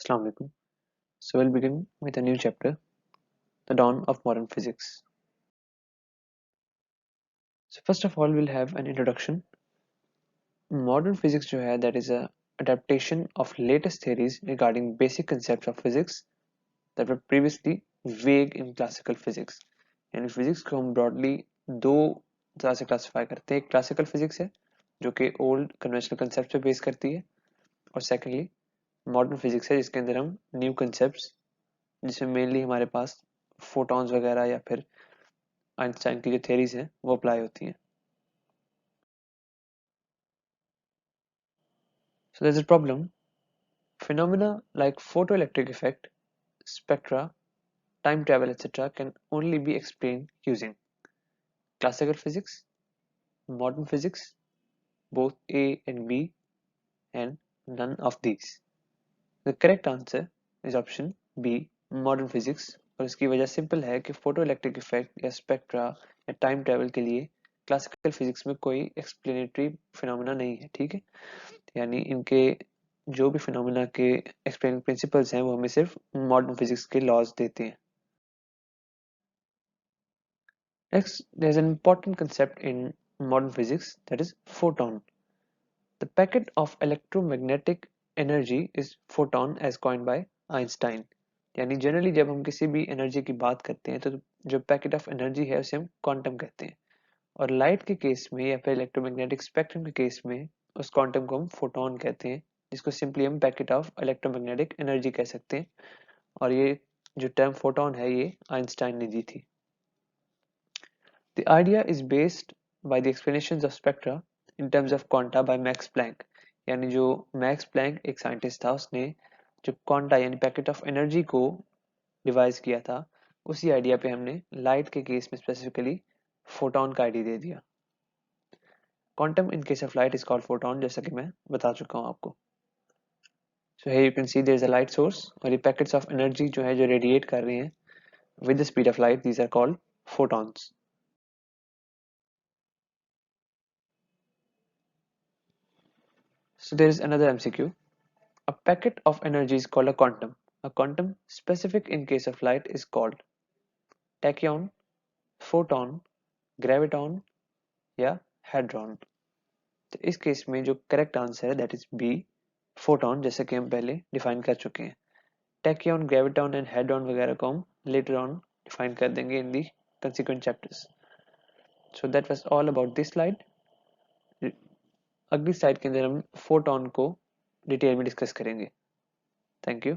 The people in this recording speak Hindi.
Assalamu alaikum. So we'll begin with a new chapter, the dawn of modern physics. So first of all, we'll have an introduction. Modern physics जो है that is a adaptation of latest theories regarding basic concepts of physics that were previously vague in classical physics. यानी physics को हम broadly दो तरह से classify करते हैं. एक classical physics है जो कि old conventional concepts पे base करती है, और secondly modern physics है जिसके अंदर हम new concepts, जिसमें mainly हमारे पास photons वगैरह या फिर आइंस्टाइन की जो theories हैं वो apply होती हैं. So there's a problem. Phenomena like photoelectric effect, spectra, time travel, etc. can only be explained using classical physics, modern physics, both A and B, and none of these. The correct answer is option B, modern physics. और इसकी वजह सिंपल है कि फोटोइलेक्ट्रिक इफेक्ट या स्पेक्ट्रा या टाइम ट्रेवल के लिए क्लासिकल फिजिक्स में कोई एक्सप्लेनेटरी फिनोमेना नहीं है. ठीक है, यानी इनके जो भी फिनोमेना के एक्सप्लेनिंग प्रिंसिपल्स हैं वो हमें सिर्फ मॉडर्न फिजिक्स के लॉज देते हैं. Next, there's an important concept in modern physics, that is photon. The packet of electromagnetic energy is photon as coined by Einstein. यानी जनरली जब हम किसी भी एनर्जी की बात करते हैं तो जो पैकेट ऑफ एनर्जी है उसे हम क्वांटम कहते हैं, और लाइट के केस में या फिर इलेक्ट्रोमैग्नेटिक स्पेक्ट्रम के केस में उस क्वांटम को हम फोटोन कहते हैं, जिसको सिंपली हम पैकेट ऑफ इलेक्ट्रोमैग्नेटिक एनर्जी कह सकते हैं. और ये जो टर्म फोटोन है ये आइंस्टाइन ने दी थी. The idea is based by the explanations of spectra in terms of quanta by Max Planck. यानी जो मैक्स प्लैंक एक साइंटिस्ट था, उसने जो क्वांटा यानी पैकेट ऑफ एनर्जी को डिवाइस किया था, उसी आइडिया पे हमने लाइट के केस में स्पेसिफिकली फोटोन का आइडिया दे दिया. Quantum in case of light is called photon, जैसा कि मैं बता चुका हूँ आपको. So here you can see there is a light source, और ये पैकेट्स ऑफ एनर्जी जो है जो रेडिएट कर रहे हैं with the speed of light, these are called photons. So there is another MCQ. A packet of energy is called a quantum. A quantum specific in case of light is called tachyon, photon, graviton या hadron. तो इस केस में जो करेक्ट आंसर है दैट इज बी, फोटोन, जैसे कि हम पहले डिफाइन कर चुके हैं. टैक्यॉन, ग्रेविटॉन एंड हेड्रॉन वगैरह को हम लेटर ऑन डिफाइन कर देंगे in the consequent chapters. So that was all about this slide. अगली स्लाइड के अंदर हम फोटोन को डिटेल में डिस्कस करेंगे. Thank you.